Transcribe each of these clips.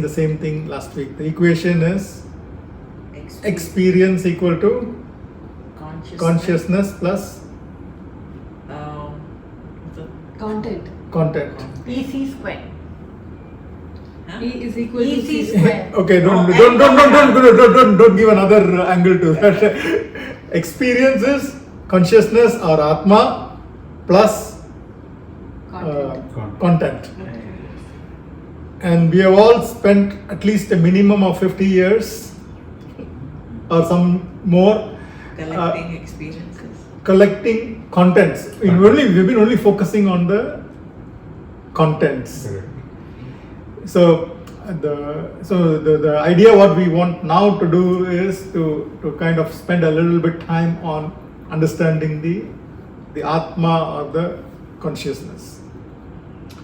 the same thing last week. The equation is experience equal to consciousness plus content. EC square. E is equal to EC C square. Okay, don't give another angle to that. Experience is consciousness or Atma plus content. And we have all spent at least a minimum of 50 years or some more Collecting experiences. collecting contents. We've been only focusing on the contents. So the idea what we want now to do is to kind of spend a little bit time on understanding the Atma or the consciousness.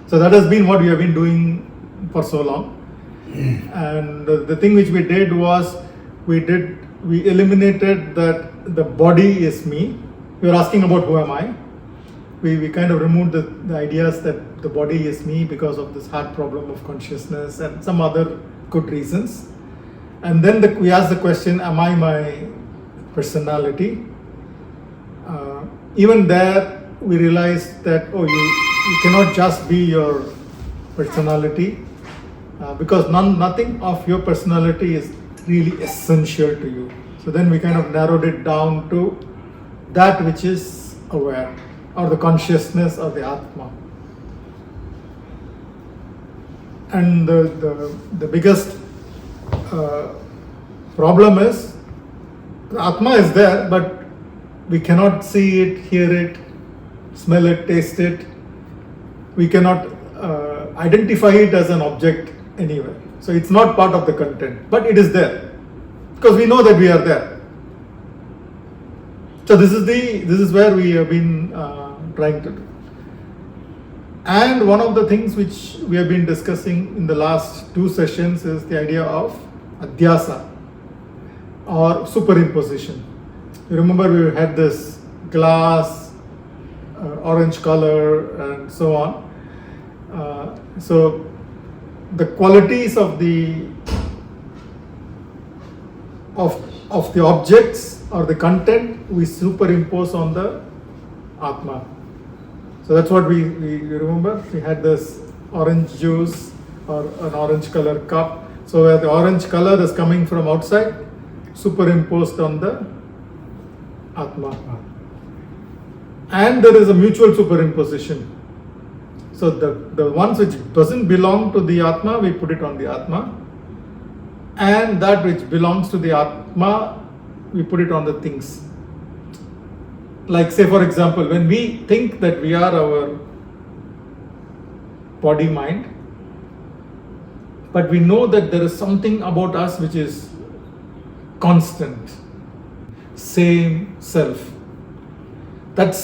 So that has been what we have been doing for so long. And the thing which we did was we eliminated that the body is me. We were asking about who am I. We kind of removed the ideas that the body is me because of this hard problem of consciousness and some other good reasons. And then we asked the question, am I my personality? Even there we realized that you cannot just be your personality because nothing of your personality is really essential to you. So then we kind of narrowed it down to that which is aware, or the consciousness or the Atma. And the biggest problem is the Atma is there, but we cannot see it, hear it, smell it, taste it. We cannot identify it as an object anywhere. So it's not part of the content, but it is there because we know that we are there. So this is where we have been trying to do. And one of the things which we have been discussing in the last 2 sessions is the idea of Adhyasa or superimposition. You remember we had this glass, orange color and so on. So the qualities of the objects or the content we superimpose on the Atma. So that's what we remember. We had this orange juice or an orange color cup. So where the orange color is coming from outside, superimposed on the Atma. And there is a mutual superimposition. So the ones which doesn't belong to the Atma, we put it on the Atma. And that which belongs to the Atma, we put it on the things. Like say for example, when we think that we are our body mind, but we know that there is something about us which is constant, same self. That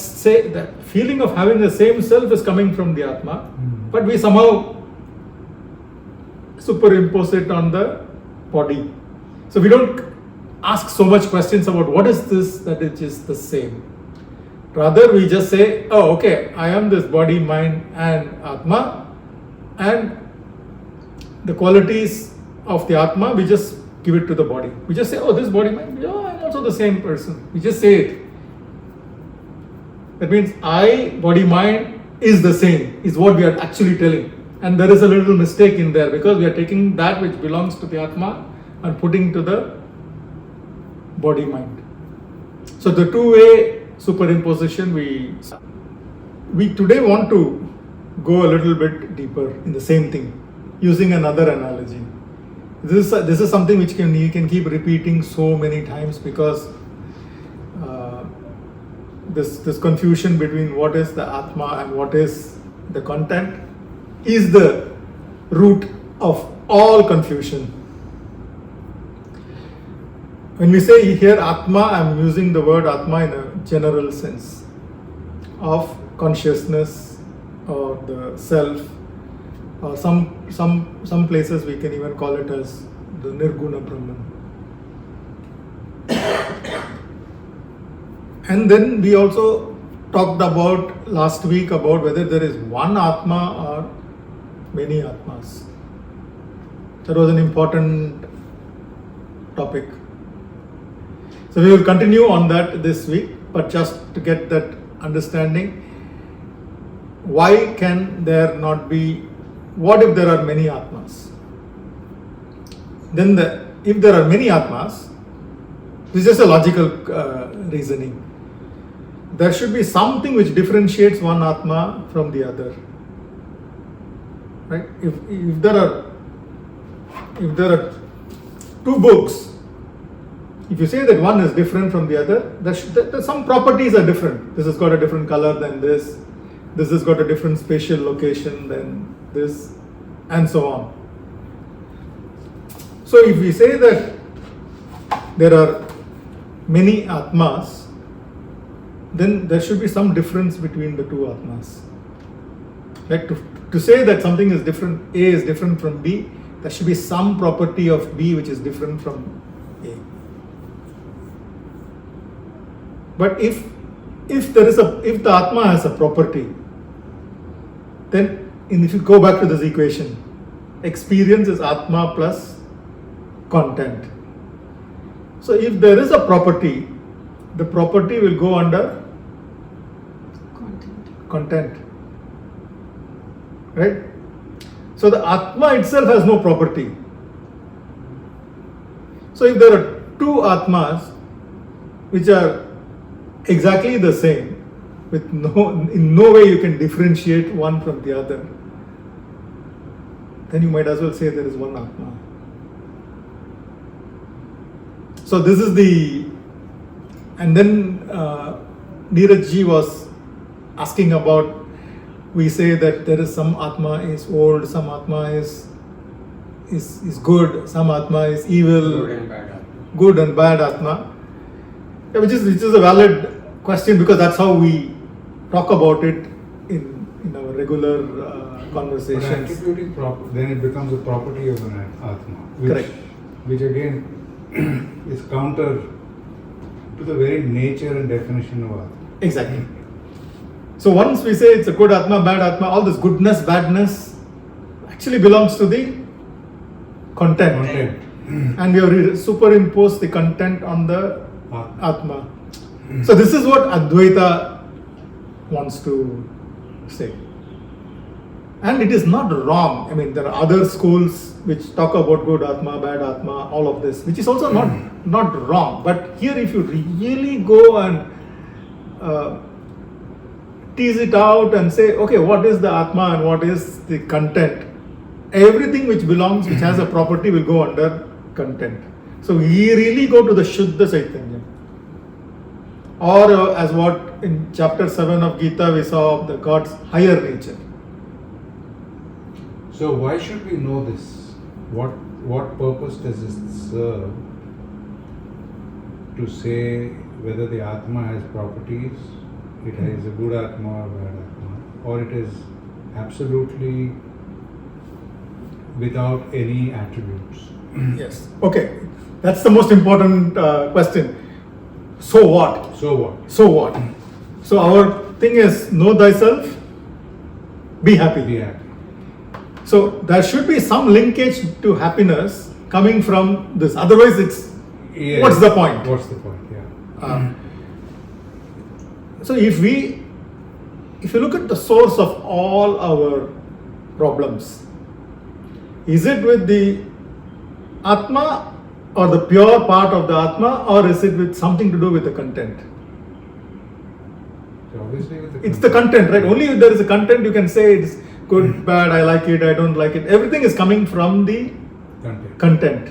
feeling of having the same self is coming from the Atma, but we somehow superimpose it on the body. So we don't ask so much questions about what is this that it is the same. Rather we just say, oh okay, I am this body, mind and Atma, and the qualities of the Atma we just give it to the body. We just say, oh this body, mind, oh, I'm also the same person. We just say it. That means I, body, mind is the same, is what we are actually telling. And there is a little mistake in there because we are taking that which belongs to the Atma and putting to the body, mind. So the two-way superimposition, we today want to go a little bit deeper in the same thing using another analogy. This is something which you can keep repeating so many times because this confusion between what is the Atma and what is the content is the root of all confusion. When we say here Atma, I'm using the word Atma in a general sense of consciousness or the self, or some places we can even call it as the Nirguna Brahman. And then we also talked about last week about whether there is one Atma or many Atmas. That was an important topic. So we will continue on that this week, but just to get that understanding, why can there not be, what if there are many Atmas? Then if there are many Atmas, this is just a logical reasoning. There should be something which differentiates one Atma from the other. Right? If there are two books, if you say that one is different from the other, some properties are different. This has got a different color than this. This has got a different spatial location than this, and so on. So if we say that there are many Atmas, then there should be some difference between the two Atmas. Like to say that something is different, A is different from B, there should be some property of B which is different from A. But if the Atma has a property, then if you go back to this equation, experience is Atma plus content. So if there is a property, the property will go under content. Right? So the Atma itself has no property. So if there are two Atmas which are exactly the same, in no way you can differentiate one from the other, then you might as well say there is one Atma. So this is and then Neeraj ji was asking about, we say that there is some Atma is old, some Atma is good, some Atma is evil, good and bad Atma. Yeah, which is a valid question, because that's how we talk about it in our regular conversations. But attributing then it becomes a property of an Atma, Correct. Which again is counter to the very nature and definition of Atma. Exactly. So once we say it's a good Atma, bad Atma, all this goodness, badness actually belongs to the content. And we have superimposed the content on the Atma. So this is what Advaita wants to say. And it is not wrong. I mean, there are other schools which talk about good Atma, bad Atma, all of this, which is also not wrong. But here, if you really go and tease it out and say, okay, what is the Atma and what is the content? Everything which belongs, which has a property, will go under content. So we really go to the Shuddha Chaitanya. Or as what in chapter 7 of Gita we saw of the God's higher nature. So why should we know this? What purpose does it serve to say whether the Atma has properties, it is a good Atma or bad Atma, or it is absolutely without any attributes? Yes. Okay. That's the most important question. So what? So what? So what? So our thing is, know thyself, be happy. Be happy. So there should be some linkage to happiness coming from this. Otherwise, Yes. what's the point? What's the point? Yeah. So if you look at the source of all our problems, is it with the Atma or the pure part of the Atma, or is it with something to do with the content? So obviously with the It's the content, right? Only if there is a content you can say it's good, bad, I like it, I don't like it. Everything is coming from the content.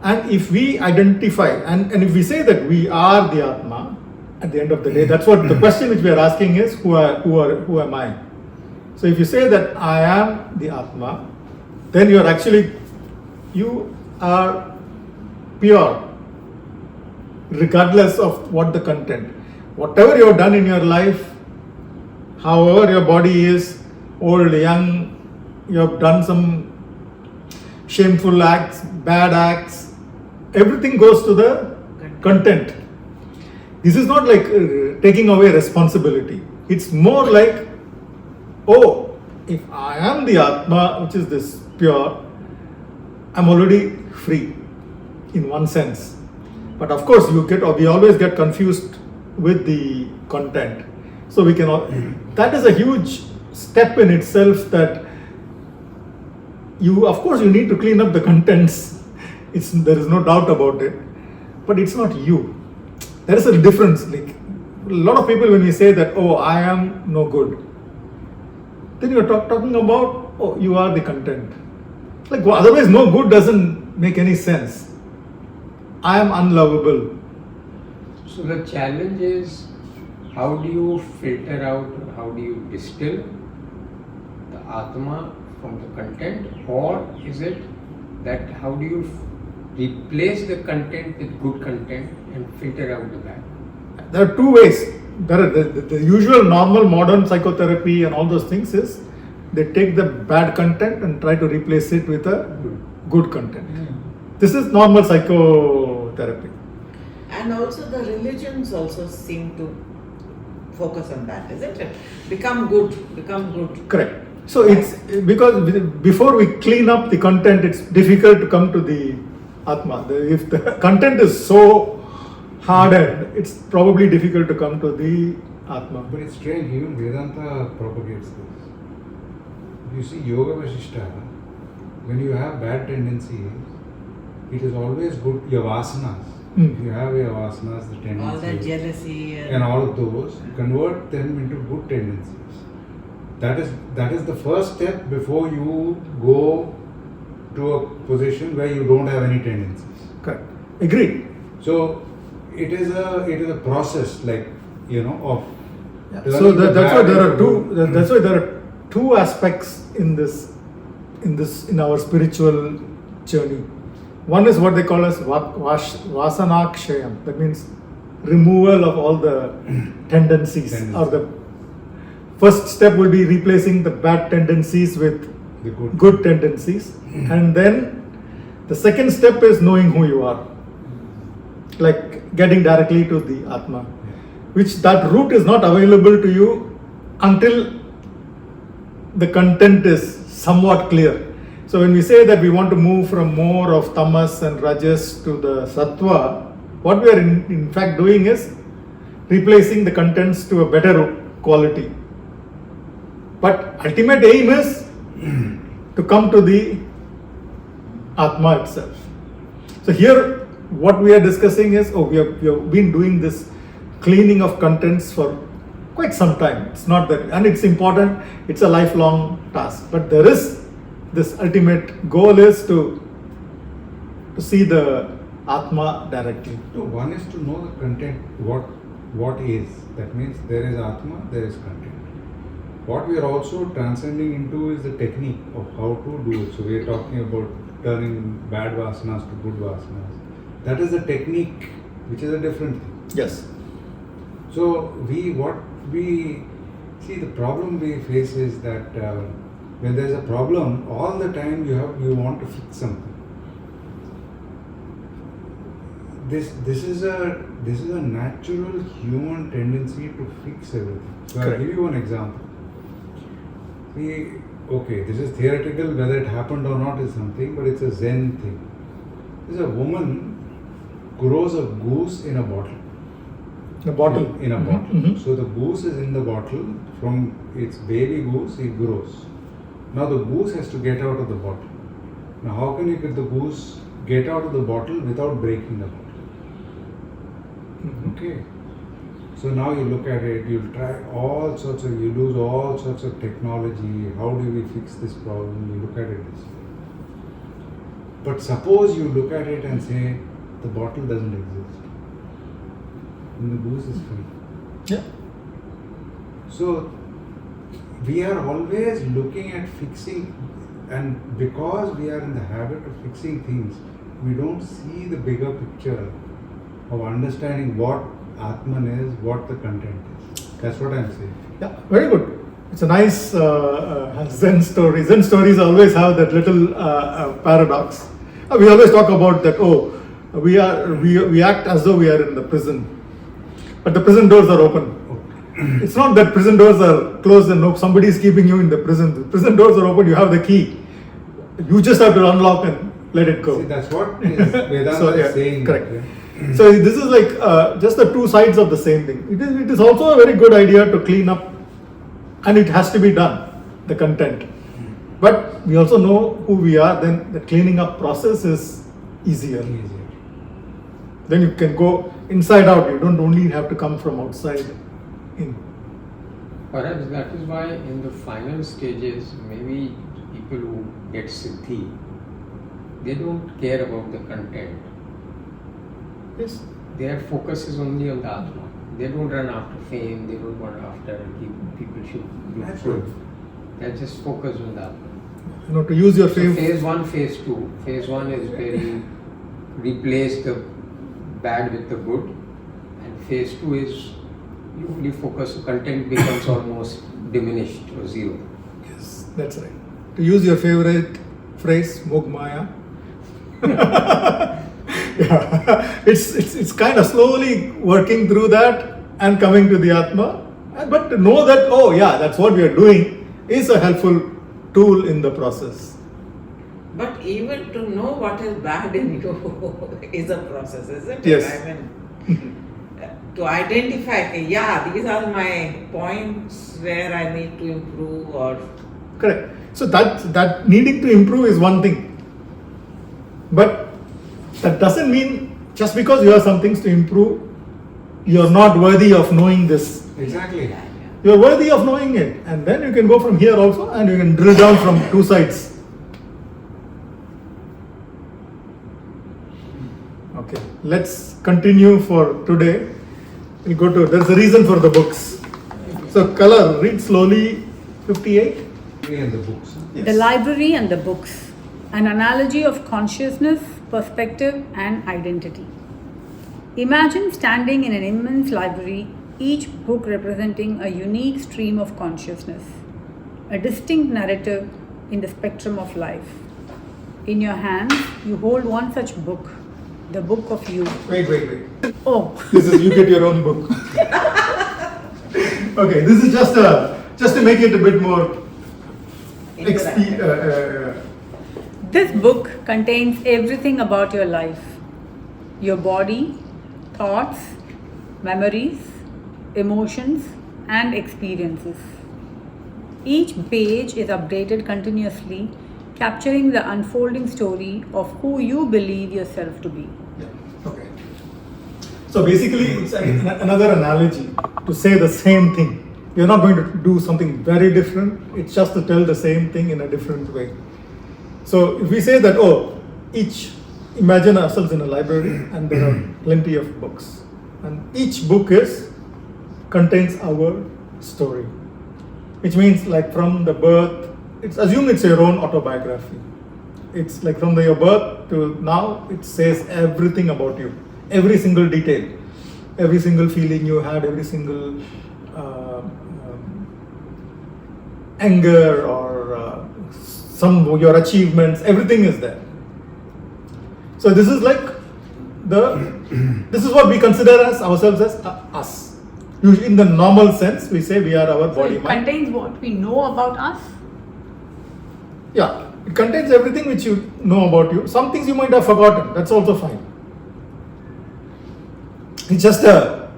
And if we identify, and if we say that we are the Atma, at the end of the day, that's what the question which we are asking is, who am I? So if you say that I am the Atma, then you are pure, regardless of what the content. Whatever you have done in your life, however your body is, old, young, you have done some shameful acts, bad acts, everything goes to the content. This is not like taking away responsibility. It's more like, oh, if I am the Atma, which is this pure, I'm already free in one sense. But of course, we always get confused with the content. So we that is a huge step in itself, that of course, you need to clean up the contents. There is no doubt about it. But it's not you. There is a difference. Like a lot of people, when you say that, oh, I am no good, then you're talking about, oh, you are the content. Like otherwise, no good doesn't make any sense. I am unlovable. So the challenge is, how do you filter out, or how do you distill the Atma from the content, or is it that how do you replace the content with good content and filter out the bad? There are two ways. There are the usual normal modern psychotherapy and all those things is they take the bad content and try to replace it with a good content. This is normal psychotherapy. And also the religions also seem to focus on that, isn't it? Become good. Correct. So it's because before we clean up the content, it's difficult to come to the Atma. If the content is so hardened, it's probably difficult to come to the Atma. But it's strange, even Vedanta propagates this. You see, Yoga Vasishta, when you have bad tendencies, it is always good, your vasanas. If you have your vasanas, the tendencies, All that jealousy and all of those, convert them into good tendencies. That is the first step before you go to a position where you don't have any tendencies. Correct. Agreed. So it is a process, like, of. So that's why there are two. That's why there are two aspects in our spiritual journey. One is what they call as vasanakshayam. That means removal of all the tendencies. Or the first step will be replacing the bad tendencies with the good tendencies. And then the second step is knowing who you are. Like getting directly to the Atma. Which that route is not available to you until the content is somewhat clear. So when we say that we want to move from more of tamas and rajas to the sattva, what we are in fact doing is replacing the contents to a better quality. But ultimate aim is to come to the Atma itself. So here what we are discussing is, we have been doing this cleaning of contents for quite some time. It's not that, and it's important, it's a lifelong task. But there is this ultimate goal is to see the Atma directly. So one is to know the content, what is. That means there is Atma, there is content. What we are also transcending into is the technique of how to do it. So we are talking about turning bad vasanas to good vasanas. That is the technique, which is a different thing. Yes. So the problem we face is that when there is a problem, all the time you want to fix something. This is a natural human tendency to fix everything. So I'll give you one example. This is theoretical, whether it happened or not is something, but it's a Zen thing. There's a woman grows a goose in a bottle. A bottle. In a bottle. Mm-hmm. So the goose is in the bottle. From its baby goose, it grows. Now the goose has to get out of the bottle. Now how can you get the goose get out of the bottle without breaking the bottle? Okay. So now you look at it, you'll try you lose all sorts of technology. How do we fix this problem? You look at it this way. But suppose you look at it and say, the bottle doesn't exist. And the goose is free. Yeah. So we are always looking at fixing, and because we are in the habit of fixing things, we don't see the bigger picture of understanding what Atman is, what the content is. That's what I'm saying. Yeah, very good. It's a nice Zen story. Zen stories always have that little paradox. We always talk about that, we act as though we are in the prison. But the prison doors are open. It's not that prison doors are closed and somebody is keeping you in the prison. The prison doors are open, you have the key. You just have to unlock and let it go. See, that's what is Vedanta So, yeah, is saying. correct. Yeah. So this is like just the two sides of the same thing. It is also a very good idea to clean up, and it has to be done, the content. But we also know who we are, then the cleaning up process is easier. Then you can go inside out, you don't only have to come from outside in. Perhaps that is why in the final stages, maybe people who get Siddhi, they don't care about the content. Yes. Their focus is only on the Atma. They don't run after fame, they don't run after people should look good. They just focus on the Atma. You know, to use your So fame. phase 1, phase 2. Phase 1 is where you replace the bad with the good, and phase 2 is you only focus, content becomes almost diminished or zero. Yes, that's right. To use your favorite phrase, Mogmaya. Yeah, it's kind of slowly working through that and coming to the Atma. But to know that, oh yeah, that's what we are doing is a helpful tool in the process. But even to know what is bad in you is a process, isn't it? Yes. I mean, to identify, yeah, these are my points where I need to improve or... Correct. So that needing to improve is one thing. But that doesn't mean just because you have some things to improve, you're not worthy of knowing this. Exactly. You're worthy of knowing it. And then you can go from here also and you can drill down from two sides. Okay, let's continue for today. We'll go to, there's a reason for the books. So, color, read slowly, 58. And the books. Yes. The library and the books. An analogy of consciousness, perspective, and identity. Imagine standing in an immense library, each book representing a unique stream of consciousness, a distinct narrative in the spectrum of life. In your hands, you hold one such book, the book of you. Wait. Oh, This is, you get your own book. Okay, this is just to make it a bit more this book contains everything about your life, your body, thoughts, memories, emotions, and experiences. Each page is updated continuously, capturing the unfolding story of who you believe yourself to be. Yeah. Okay. So basically, it's another analogy to say the same thing. You're not going to do something very different. It's just to tell the same thing in a different way. So if we say that, imagine ourselves in a library and there are plenty of books. And each book contains our story. Which means like from the birth, assume it's your own autobiography. It's like from your birth to now, it says everything about you. Every single detail. Every single feeling you had, every single anger or your achievements, everything is there. So this is like this is what we consider as ourselves as us. Usually in the normal sense, we say we are our So body it mind. contains what we know about us. Yeah, it contains everything which you know about you. Some things you might have forgotten, that's also fine. It's just a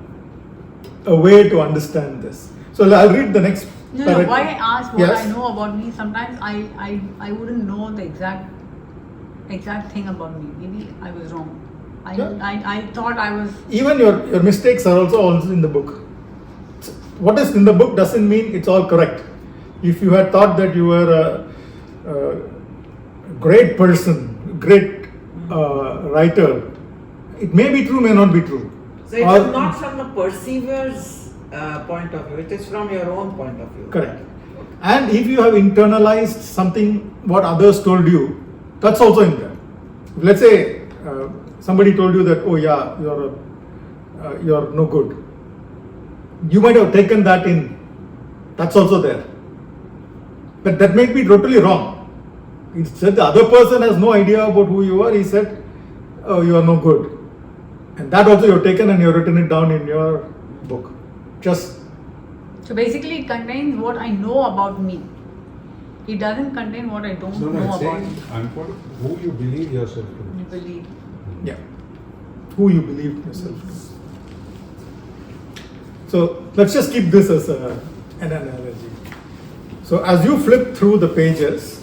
way to understand this. So I'll read the next No, paragraph. why I asked what Yes. I know about me, sometimes I wouldn't know the exact thing about me. Maybe I was wrong. I thought I was... Even your mistakes are also in the book. What is in the book doesn't mean it's all correct. If you had thought that you were a great person, great writer, it may be true, may not be true. So it is not from the perceiver's point of view, it is from your own point of view. Correct. And if you have internalized something what others told you, that's also in there. Let's say somebody told you that, oh yeah, you're no good. You might have taken that in. That's also there. But that might be totally wrong. He said the other person has no idea about who you are. He said, oh, you are no good. And that also you have taken and you have written it down in your book. So basically it contains what I know about me. It doesn't contain what I don't No, know I'm about saying, it. I'm quoting who you believe yourself to You be. believe. Yeah. Who you believe yourself to. So let's just keep this as an analogy. So as you flip through the pages,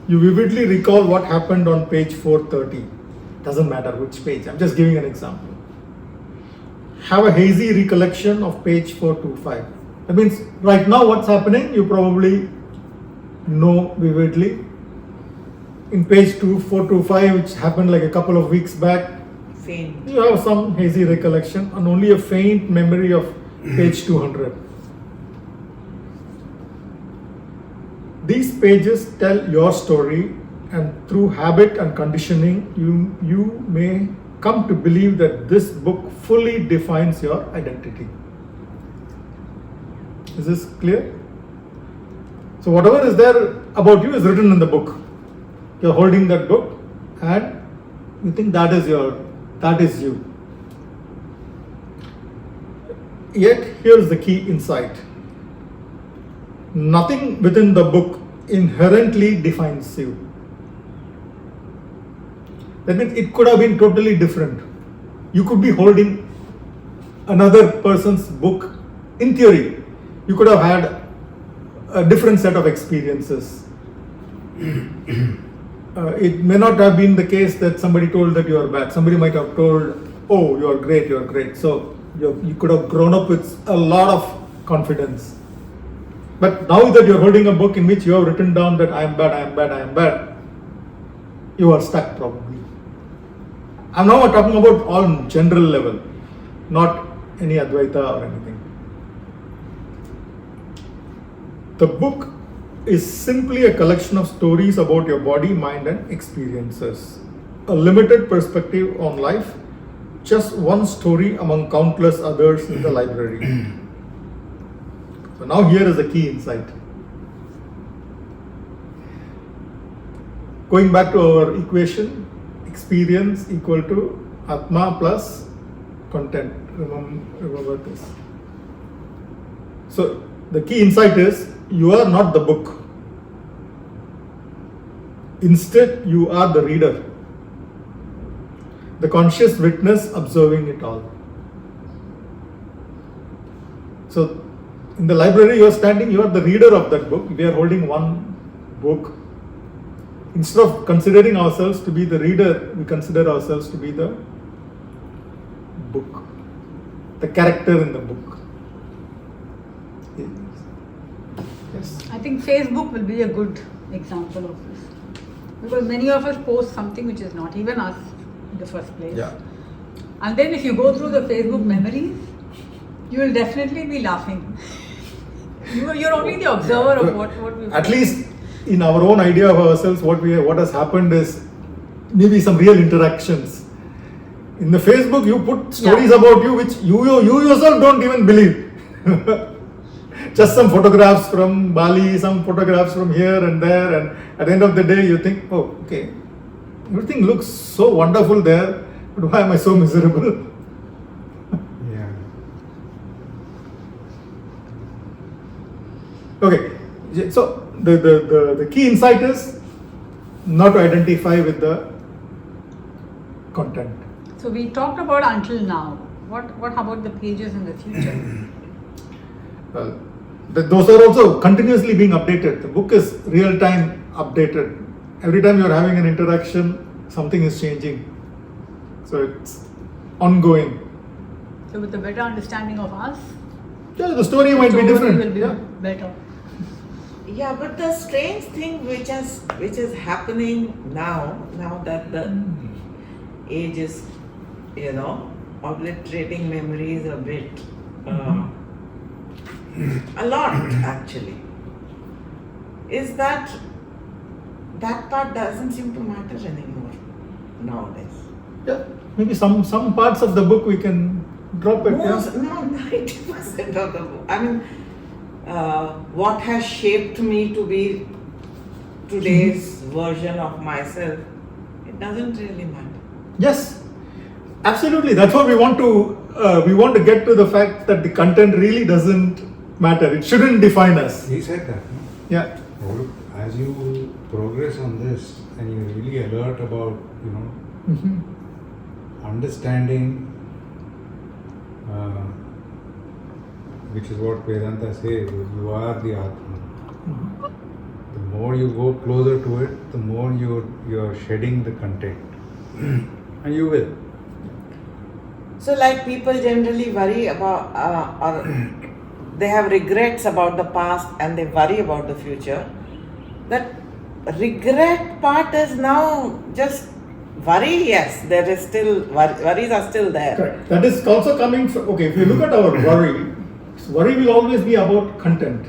you vividly recall what happened on page 430. Doesn't matter which page, I'm just giving an example. Have a hazy recollection of page 425. That means right now what's happening, you probably know vividly. In page 425, which happened like a couple of weeks back, Faint. you have some hazy recollection and only a faint memory of page 200. These pages tell your story, and through habit and conditioning, you may come to believe that this book fully defines your identity. Is this clear? So whatever is there about you is written in the book. You're holding that book and you think that is you. Yet here's the key insight. Nothing within the book inherently defines you. That means it could have been totally different. You could be holding another person's book. In theory, you could have had a different set of experiences. It may not have been the case that somebody told that you are bad. Somebody might have told, oh, you are great. So you could have grown up with a lot of confidence. But now that you're holding a book in which you have written down that I am bad, you are stuck probably. I'm now talking about on general level, not any Advaita or anything. The book is simply a collection of stories about your body, mind and experiences. A limited perspective on life, just one story among countless others in the library. So now here is the key insight. Going back to our equation, experience equal to Atma plus content. Remember this. So the key insight is you are not the book. Instead, you are the reader, the conscious witness observing it all. So in the library you are standing, you are the reader of that book. We are holding one book. Instead of considering ourselves to be the reader, we consider ourselves to be the book, the character in the book. Yes. I think Facebook will be a good example of this. Because many of us post something which is not even us in the first place. Yeah. And then if you go through the Facebook memories, you will definitely be laughing. You're only the observer of what we At least in our own idea of ourselves, what has happened is maybe some real interactions. In the Facebook, you put stories about you which you yourself don't even believe. Just some photographs from Bali, some photographs from here and there, and at the end of the day, you think, oh, okay, everything looks so wonderful there, but why am I so miserable? Yeah. Okay, so the key insight is not to identify with the content. So we talked about until now. What about the pages in the future? Those are also continuously being updated. The book is real time updated. Every time you are having an interaction, something is changing. So it's ongoing. So with a better understanding of us, Yeah, the story might be different. will be Yeah. better. Yeah, but the strange thing which is happening now that the age is, obliterating memories a bit, a lot actually, is that part doesn't seem to matter anymore nowadays. Yeah, maybe some parts of the book we can drop it. Yeah. 90% of the book. I mean, what has shaped me to be today's version of myself, it doesn't really matter. Yes, absolutely. That's what we want to get to the fact that the content really doesn't matter. It shouldn't define us. He said that. No? Yeah. As you progress on this and you're really alert about, understanding, which is what Vedanta says, you are the Atma. The more you go closer to it, the more you're shedding the content. And you will. So, like people generally worry about, or they have regrets about the past and they worry about the future. That regret part is now just worry, yes, there is still, worries are still there. Correct. That is also coming from, okay, if you look at our worry will always be about content.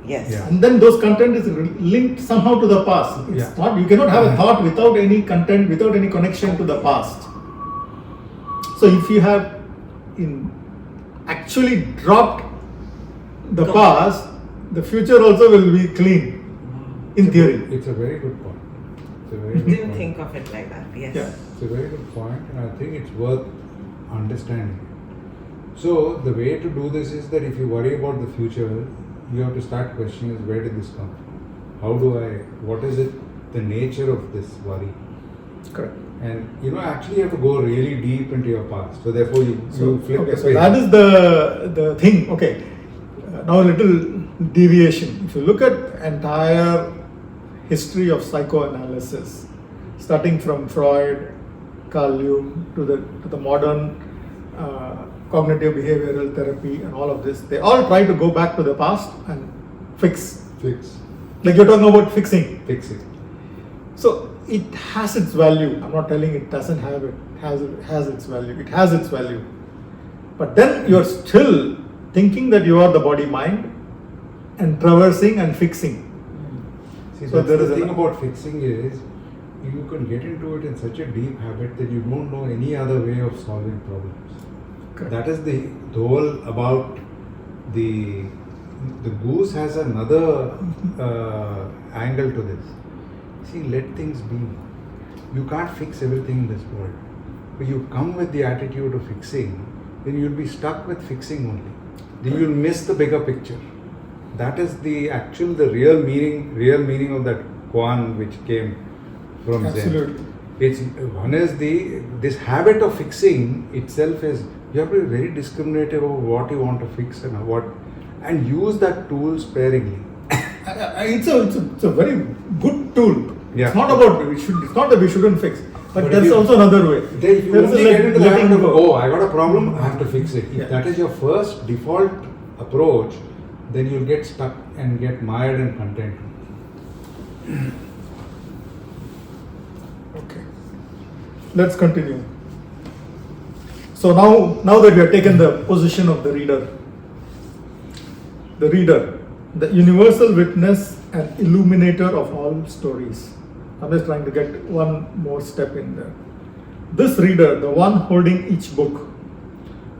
Yes. Yeah. And then those content is linked somehow to the past. It's not, you cannot have a thought without any content, without any connection to the past. So if you have actually dropped the past, the future also will be clean, in theory. It's a very good point. It's a very I good didn't point. think of it like that, yes. Yeah. It's a very good point, and I think it's worth understanding. So the way to do this is that if you worry about the future, you have to start questioning is where did this come from? What is it, the nature of this worry? Correct. And actually you have to go really deep into your past. So therefore you flip the So page. that is the thing. Okay. Now a little deviation. If you look at entire history of psychoanalysis, starting from Freud, Carl Jung to the modern cognitive behavioral therapy and all of this, they all try to go back to the past and fix. Like you're talking about fixing. Fix it. So it has its value. I'm not telling it doesn't have it. It has its value. It has its value. But then you're still thinking that you are the body mind and traversing and fixing. See, So there the is thing a- about fixing is you can get into it in such a deep habit that you don't know any other way of solving problems. Correct. That is the whole about the goose has another angle to this. See, let things be. You can't fix everything in this world. But you come with the attitude of fixing, then you'll be stuck with fixing only. Then you'll miss the bigger picture. That is the real meaning of that koan which came from Zen. Absolutely. It's one is this habit of fixing itself is you have to be very discriminative of what you want to fix and use that tool sparingly. It's a very good tool. Yeah. It's not about it's not that we shouldn't fix, but But there's if you- also another way. Then if you There is only a get into the letting habit of go. I got a problem, I have to fix it. If Yeah. that is your first default approach, then you'll get stuck and get mired in content. Okay. Let's continue. So now that we have taken the position of the reader, the universal witness and illuminator of all stories. I'm just trying to get one more step in there. This reader, the one holding each book,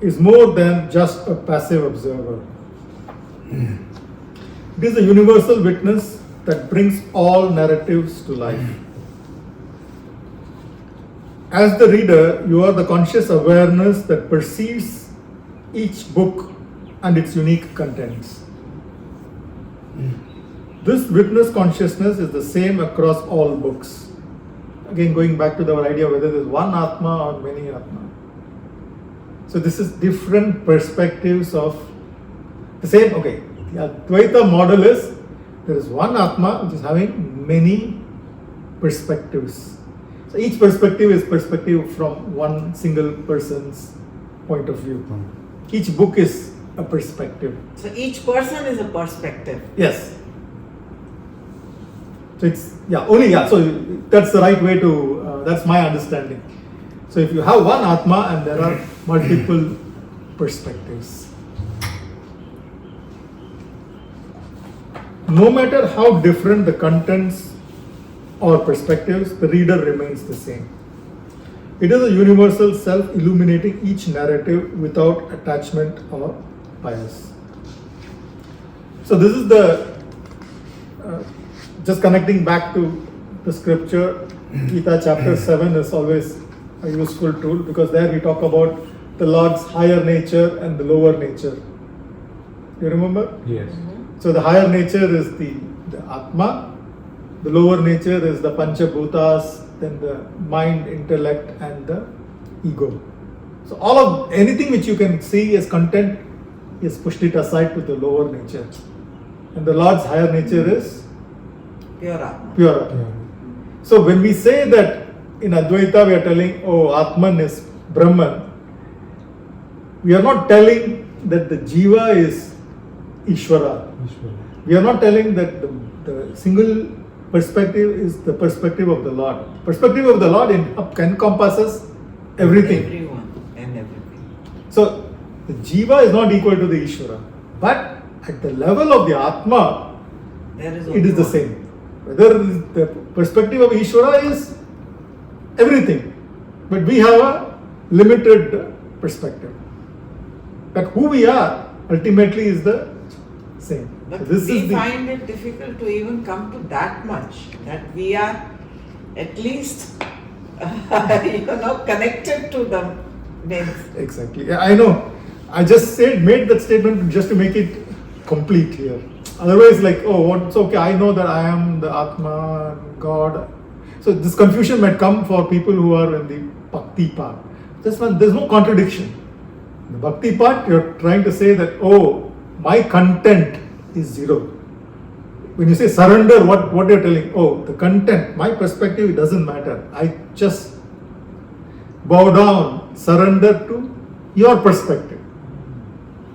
is more than just a passive observer. It is a universal witness that brings all narratives to life. As the reader, you are the conscious awareness that perceives each book and its unique contents. This witness consciousness is the same across all books. Again, going back to the idea whether there's one Atma or many Atma. So this is different perspectives of the same. Okay, the Advaita model is there is one Atma which is having many perspectives. So each perspective is perspective from one single person's point of view. Each book is a perspective. So each person is a perspective. Yes. So it's so that's the right way to. That's my understanding. So if you have one Atma and there are multiple perspectives, no matter how different the contents or perspectives, the reader remains the same. It is a universal self illuminating each narrative without attachment or bias. So this is the just connecting back to the scripture. Gita chapter 7 is always a useful tool because there we talk about the Lord's higher nature and the lower nature. You remember? Yes. So the higher nature is the the Atma, the lower nature is the Panchabhutas, then the mind, intellect, and the ego. So all of anything which you can see as content is pushed it aside to the lower nature. And the Lord's higher nature is Pure Atma. pure Atma. So when we say that in Advaita we are telling, oh, Atman is Brahman, we are not telling that the Jiva is Ishwara. We are not telling that the single perspective is the perspective of the Lord. Perspective of the Lord encompasses everything. Everyone and everything. So the Jiva is not equal to the Ishwara. But at the level of the Atma, There is it is the only same. Whether the perspective of Ishwara is everything, but we have a limited perspective. That who we are ultimately is the same. But So this we is the find it difficult to even come to that much, that we are at least connected to the names. exactly. Yeah, I know. I just made that statement just to make it complete here. Otherwise, like, oh, what's okay? I know that I am the Atma, God. So this confusion might come for people who are in the Bhakti part. There's no contradiction. The Bhakti part, you're trying to say that, oh, my content is zero. When you say surrender, what you're telling? Oh, the content, my perspective, it doesn't matter. I just bow down, surrender to your perspective.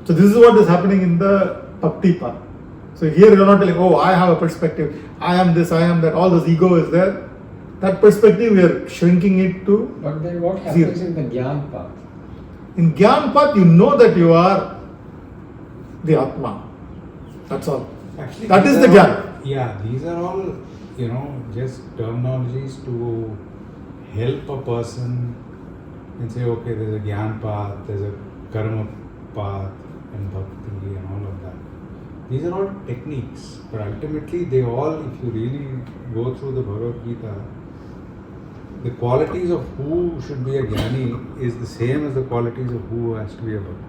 So this is what is happening in the Bhakti part. So here you're not telling, oh, I have a perspective, I am this, I am that, all this ego is there. That perspective, we are shrinking it to But then what happens zero. in the Gyan path? In Gyan path, you know that you are the Atma. That's all. Actually, That these is the are Gyan. all- Yeah, these are all, just terminologies to help a person and say, okay, there's a Gyan path, there's a Karma path, and Bhakti, and all of that. These are all techniques, but ultimately they all, if you really go through the Bhagavad Gita, the qualities of who should be a Jnani is the same as the qualities of who has to be a Bhakti.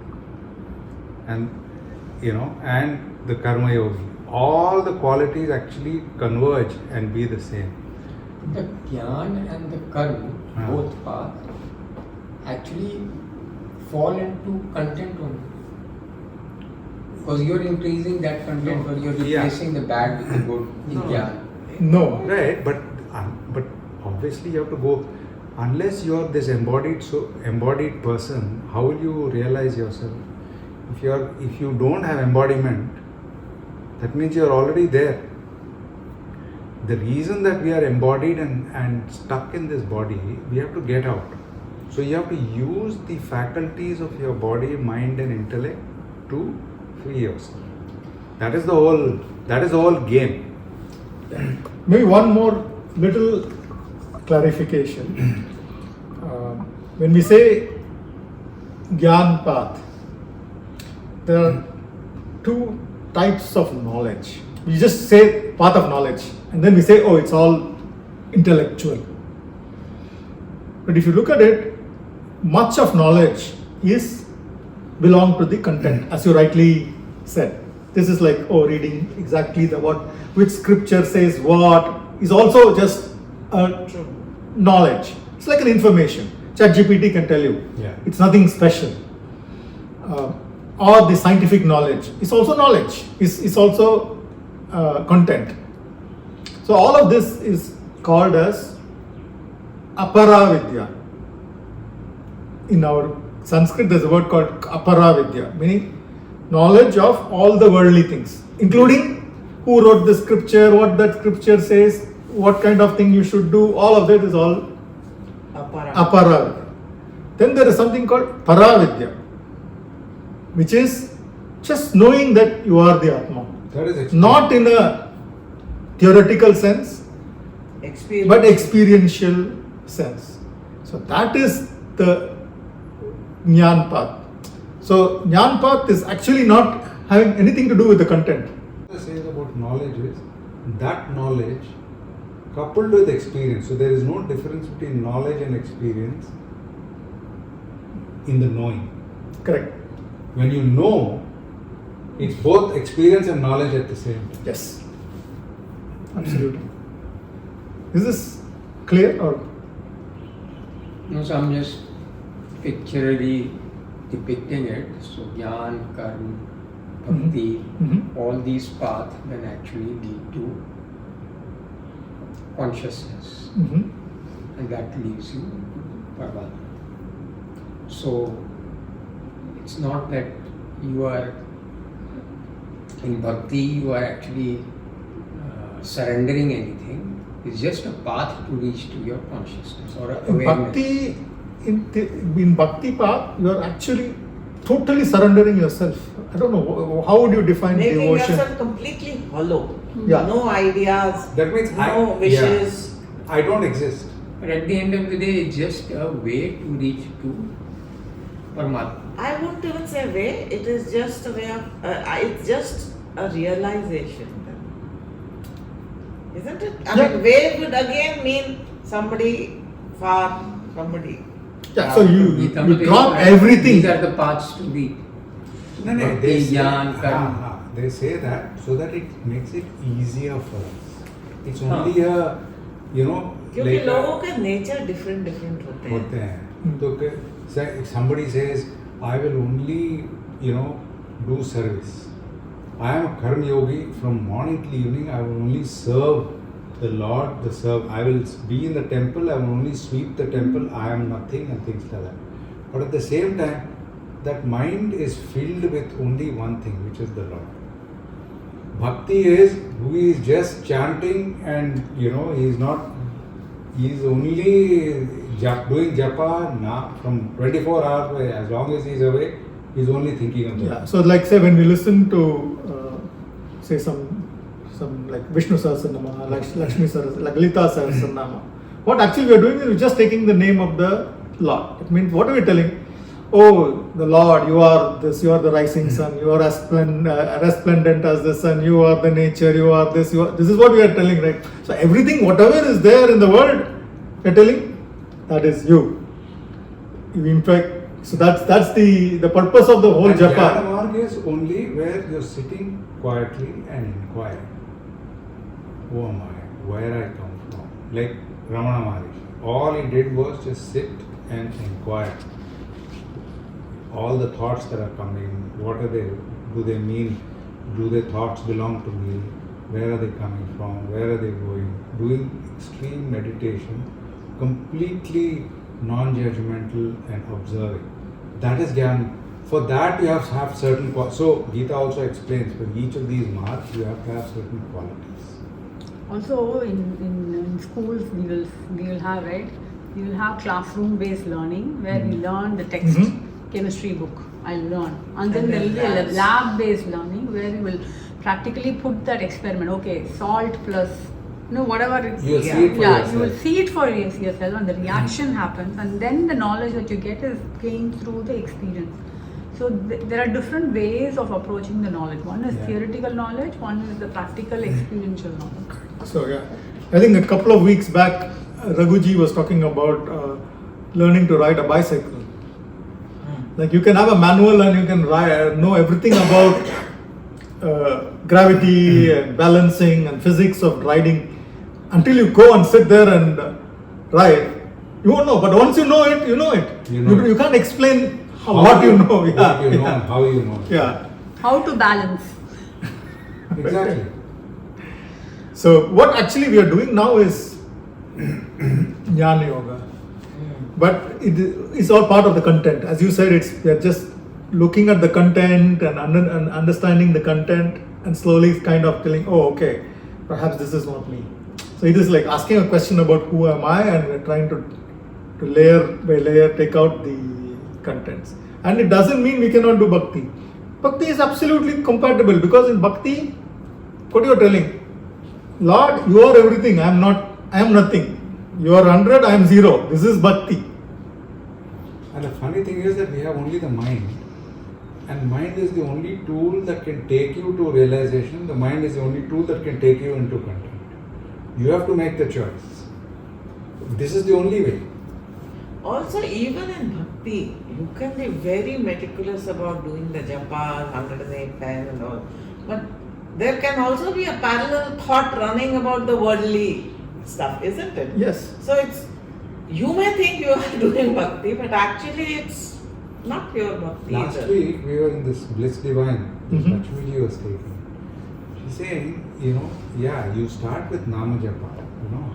And, and the Karma Yogi. All the qualities actually converge and be the same. The Gyan and the Karma, both paths, actually fall into content only. Because you're increasing that content or you're replacing the bad with the good in Gyan. No. Right, but obviously you have to go. Unless you're this embodied person, how will you realize yourself? If you don't have embodiment, that means you're already there. The reason that we are embodied and stuck in this body, we have to get out. So you have to use the faculties of your body, mind, and intellect to free yourself. That is the whole game. Maybe one more little clarification. When we say Gyan path, there are two types of knowledge. We just say path of knowledge and then we say, oh, it's all intellectual. But if you look at it, much of knowledge belong to the content, as you rightly said. This is like, oh, reading exactly which scripture says what, is also just knowledge. It's like an information. ChatGPT can tell you. Yeah. It's nothing special. Or the scientific knowledge is also knowledge. Is also content. So all of this is called as Apara-vidya. In our Sanskrit, there's a word called Apara-vidya, meaning knowledge of all the worldly things, including who wrote the scripture, what that scripture says, what kind of thing you should do. All of that is all Apara-vidya. Then there is something called Para-vidya, which is just knowing that you are the Atma. That is Not in a theoretical sense, but experiential sense. So that is the Jnana path. So Jnana path is actually not having anything to do with the content. What it says about knowledge is that knowledge coupled with experience. So there is no difference between knowledge and experience in the knowing. Correct. When you know, it's both experience and knowledge at the same time. Yes. Absolutely. Is this clear or? No, so I'm just pictorially depicting it. So Jnana, Karma, Bhakti, all these paths then actually lead to consciousness, and that leads you to Parvat. So it's not that you are in Bhakti, you are actually surrendering anything. It's just a path to reach to your consciousness or awareness. In Bhakti path, you are actually totally surrendering yourself. I don't know, how would you define Making devotion? yourself completely hollow. Yeah. No ideas, That means no wishes. I don't exist. But at the end of the day, it's just a way to reach to Paramatma. I won't even say way, it is just a way of, it's just a realization. Isn't it? I mean, way would again mean somebody far, somebody. Yeah, so you Gita drop Mata, everything. These are the paths to the No, they Bhakti, say, Jnana, Karma. they say that so that it makes it easier for us. It's only a, क्योंकि like लोगों का nature different होते हैं. होते हैं. तो if somebody says, I will only, do service. I am a karma yogi, from morning till evening I will only serve the Lord, I will be in the temple, I will only sweep the temple, I am nothing and things like that. But at the same time, that mind is filled with only one thing, which is the Lord. Bhakti is who is just chanting and he is only doing japa from 24 hours, as long as he is awake, he is only thinking of Yeah. So like say when we listen to say some like Vishnu Sahasranama, Lakshmi Sahasranama, like Lalita Sahasranama, what actually we are doing is we're just taking the name of the Lord. It means what are we telling? Oh, the Lord, you are this, you are the rising sun, you are as resplendent as the sun, you are the nature, you are this, this is what we are telling, right? So everything, whatever is there in the world, we are telling, that is you. In fact, so that's the purpose of the whole And japa. Jnana marg is only where you're sitting quietly and inquiring. Who am I? Where I come from? Like Ramana Maharishi. All he did was just sit and inquire. All the thoughts that are coming, what are they? Do they mean? Do the thoughts belong to me? Where are they coming from? Where are they going? Doing extreme meditation, completely non-judgmental and observing. That is Jnana. For that you have to have certain so Gita also explains for each of these marks you have to have certain qualities. Also in schools we will have, right? We will have classroom based learning where we learn the text, chemistry book, I'll learn. And then there will be a lab based learning where we will practically put that experiment, okay, salt plus whatever it's, You'll see it for yourself. you will see it for yourself and the reaction happens, and then the knowledge that you get is gained through the experience. So there are different ways of approaching the knowledge. One is theoretical knowledge, one is the practical experiential knowledge. So yeah, I think a couple of weeks back, Raghuji was talking about learning to ride a bicycle. Like you can have a manual and you can know everything about gravity and balancing and physics of riding. Until you go and sit there and ride, you won't know. But once you know it, you know it. You can't explain what you know. What you know and how you know. Yeah. How to balance. Exactly. So what actually we are doing now is Jnana Yoga. But it is all part of the content. As you said, we are just looking at the content and understanding the content and slowly kind of telling, oh, okay, perhaps this is not me. So it is like asking a question about who am I, and we're trying to layer by layer take out the contents. And it doesn't mean we cannot do Bhakti. Bhakti is absolutely compatible, because in Bhakti, what you are telling, Lord, you are everything, I am nothing. You are 100, I am 0. This is Bhakti. And the funny thing is that we have only the mind. And mind is the only tool that can take you to realization. The mind is the only tool that can take you into content. You have to make the choice. This is the only way. Also, even in Bhakti, you can be very meticulous about doing the japa, 108 times and all. But there can also be a parallel thought running about the worldly stuff, isn't it? Yes. So it's, you may think you are doing bhakti, but actually it's not pure bhakti Last either. week we were in this Bliss Divine, Mhm. Lakshmiji was taking. She's saying, yeah, you start with Nama Japa.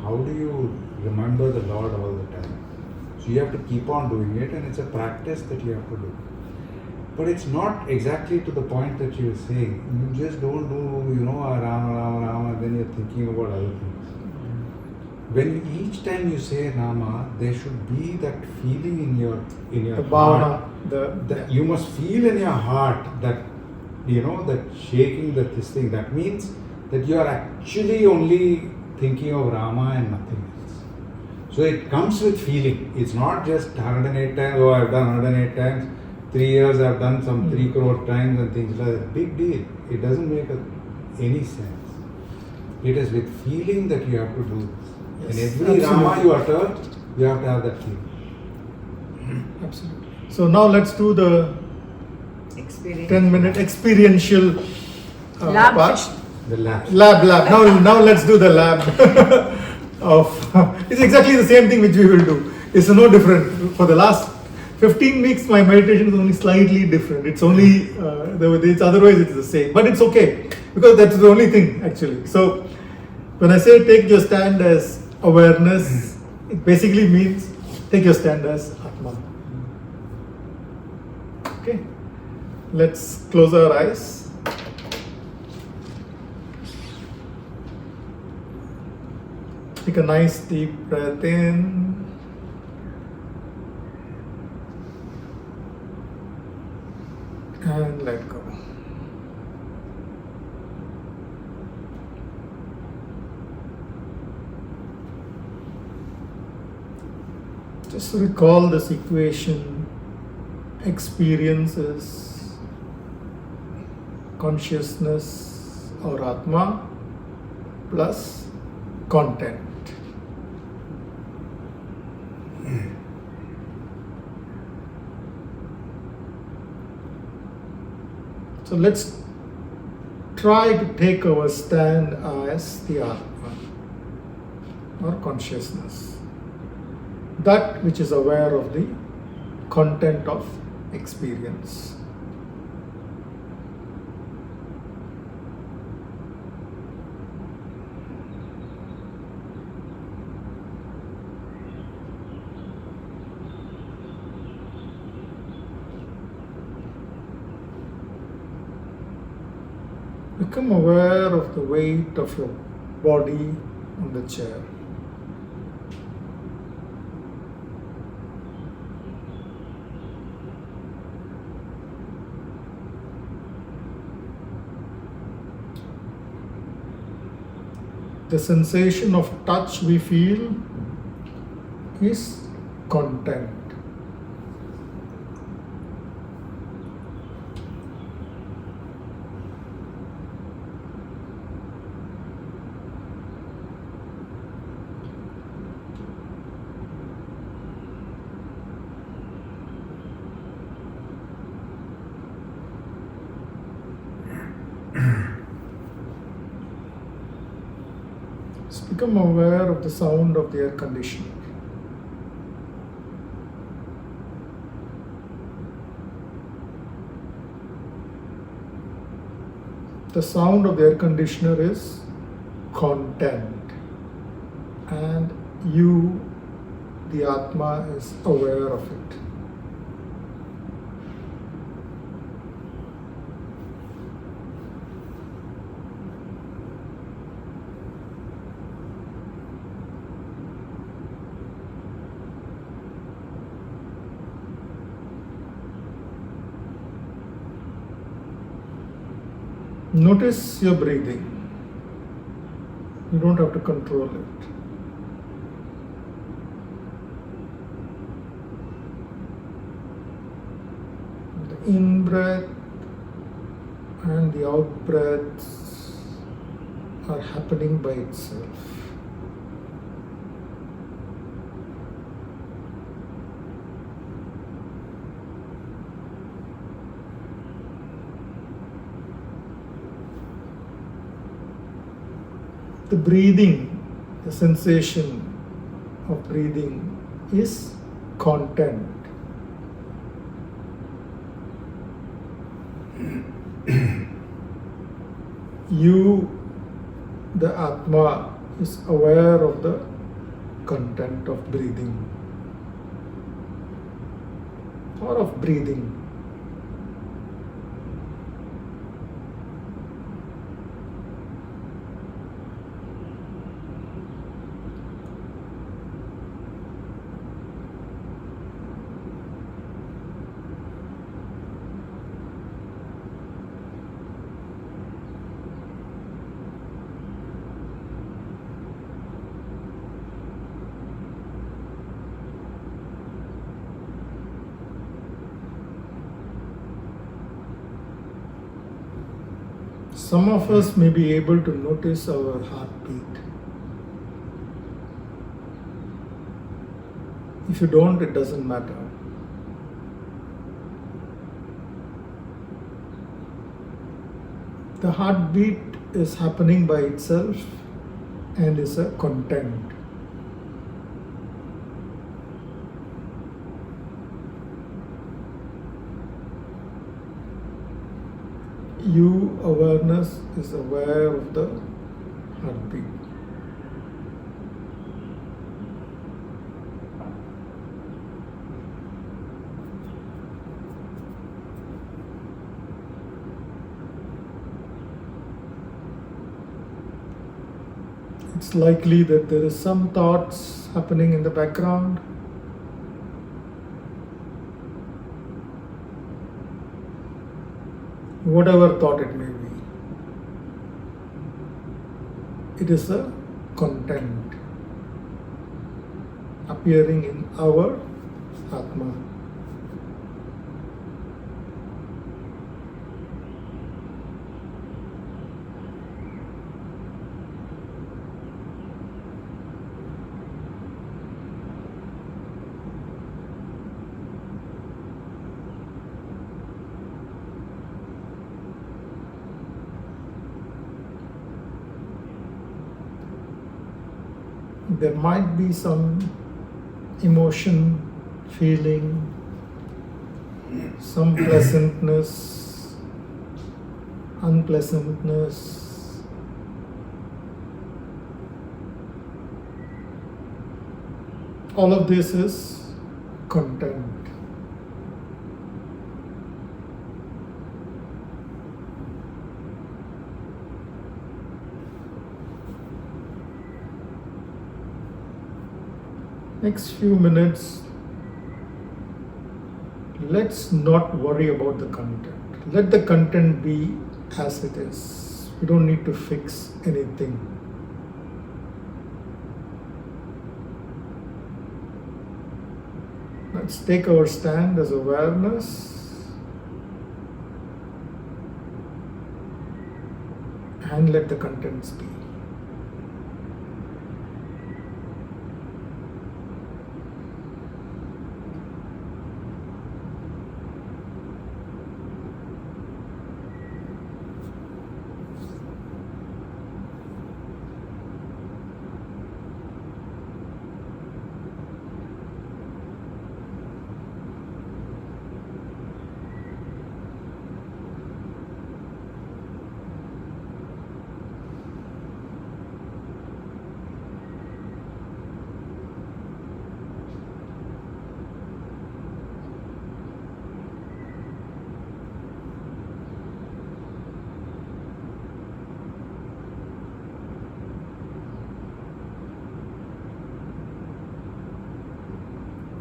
How do you remember the Lord all the time? So you have to keep on doing it, and it's a practice that you have to do. But it's not exactly to the point that you were saying. You just don't do, Rama, Rama, Rama, then you're thinking about other things. When each time you say Nama, there should be that feeling in your The heart. bhavana, That you must feel in your heart that, that shaking, this thing. That means that you are actually only thinking of Rama and nothing else. So it comes with feeling. It's not just 108 times, oh, I've done 108 times. 3 years I've done some 3 crore times and things like that. Big deal. It doesn't make any sense. It is with feeling that you have to do this. Yes, In every absolutely. Rama you utter, you have to have that feeling. Absolutely. So now let's do the Experience. 10-minute experiential Lab part. session. The last. Lab. Now let's do the lab of. It's exactly the same thing which we will do. It's no different. For the last 15 weeks, my meditation is only slightly different. It's only it's otherwise it's the same. But it's okay because that's the only thing actually. So when I say take your stand as awareness, it basically means take your stand as Atma. Okay. Let's close our eyes. Take a nice deep breath in. And let go. Just recall this equation. Experiences, consciousness or Atma plus content. So let's try to take our stand as the Atma or consciousness, that which is aware of the content of experience. Become aware of the weight of your body on the chair. The sensation of touch we feel is content. Just become aware of the sound of the air conditioner. The sound of the air conditioner is content, and you, the Atma, is aware of it. Notice your breathing. You don't have to control it. The in-breath and the out-breaths are happening by itself. the breathing, the sensation of breathing is content. You, the Atma, is aware of the content of breathing or of breathing. Some of us may be able to notice our heartbeat. If you don't, it doesn't matter. The heartbeat is happening by itself and is a content. You, awareness, is aware of the heartbeat. It's likely that there is some thoughts happening in the background. Whatever thought it may be, it is a content appearing in our Atma. There might be some emotion, feeling, some pleasantness, unpleasantness. All of this is content. Next few minutes, let's not worry about the content. Let the content be as it is. We don't need to fix anything. Let's take our stand as awareness and let the contents be.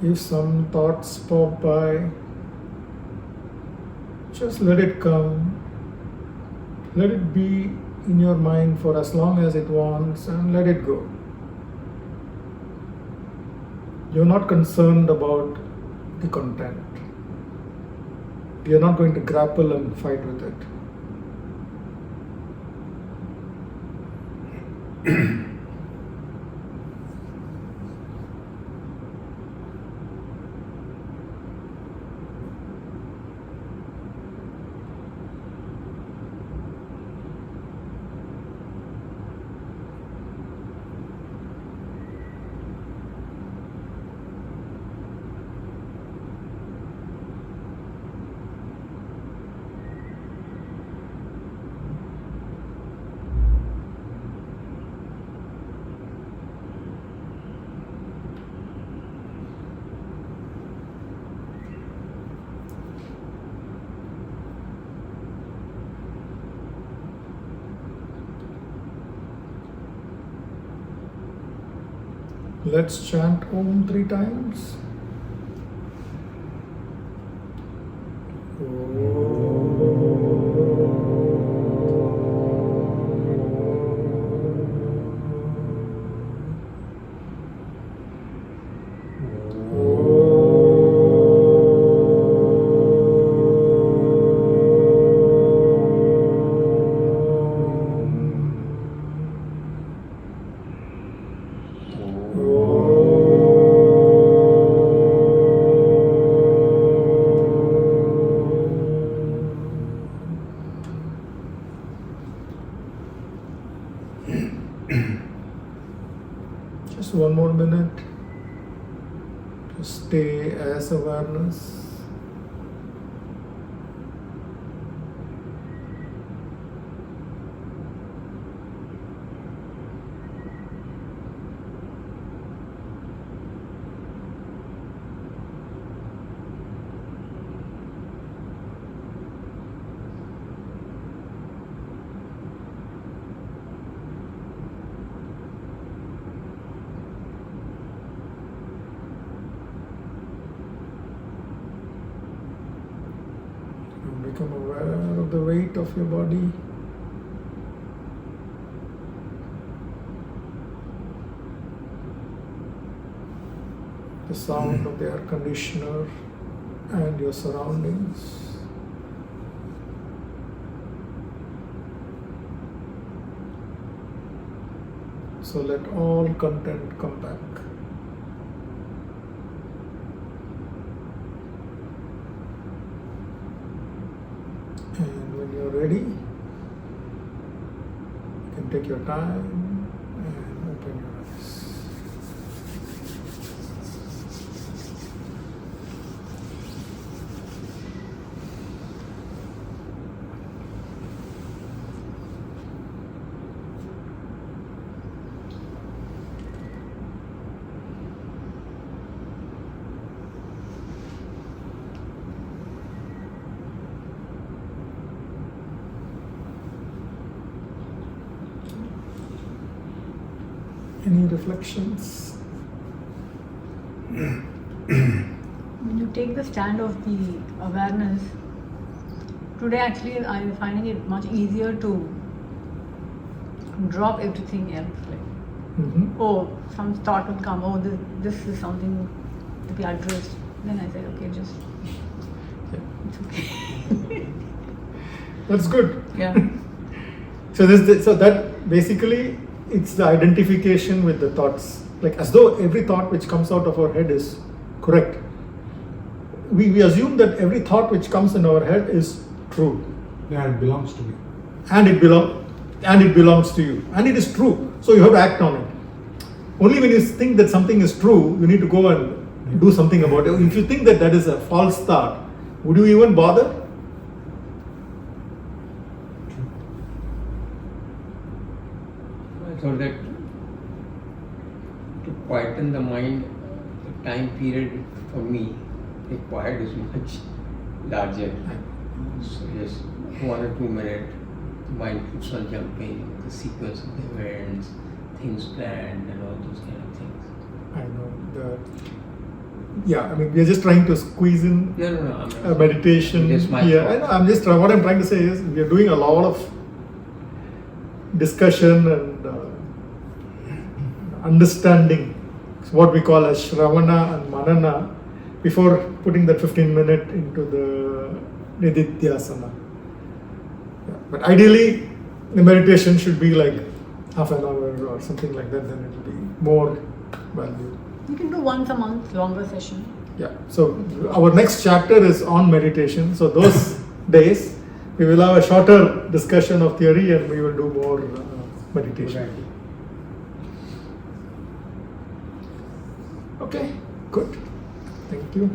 If some thoughts pop by, just let it come. Let it be in your mind for as long as it wants and let it go. You're not concerned about the content. You're not going to grapple and fight with it. Let's chant Om 3 times. Just one more minute. Just stay as awareness. Become aware of the weight of your body. The sound of the air conditioner and your surroundings. So let all content come back. And when you're ready, you can take your time and open your eyes. Any reflections? When you take the stand of the awareness, today actually I'm finding it much easier to drop everything else. Like, oh, some thought will come, oh, this is something to be addressed. Then I say, okay, just, it's okay. That's good. Yeah. So that basically it's the identification with the thoughts, like as though every thought which comes out of our head is correct. We assume that every thought which comes in our head is true. Yeah, it belongs to me. And it belongs to you. And it is true. So you have to act on it. Only when you think that something is true, you need to go and do something about it. If you think that that is a false thought, would you even bother? So that to quieten the mind, the time period for me required is much larger. So just 1 or 2 minutes, the mind keeps on jumping, the sequence of the events, things planned and all those kind of things. I know. I mean, we are just trying to squeeze in No. a meditation. Just my Yeah, thought. I know. I'm just what I'm trying to say is we are doing a lot of discussion and understanding, what we call as Shravana and Manana, before putting that 15-minute into the Adhyasana. Yeah. But ideally, the meditation should be like half an hour or something like that, then it will be more value. You can do once a month, longer session. Yeah, so our next chapter is on meditation. So those days, we will have a shorter discussion of theory and we will do more meditation. Okay, good. Thank you.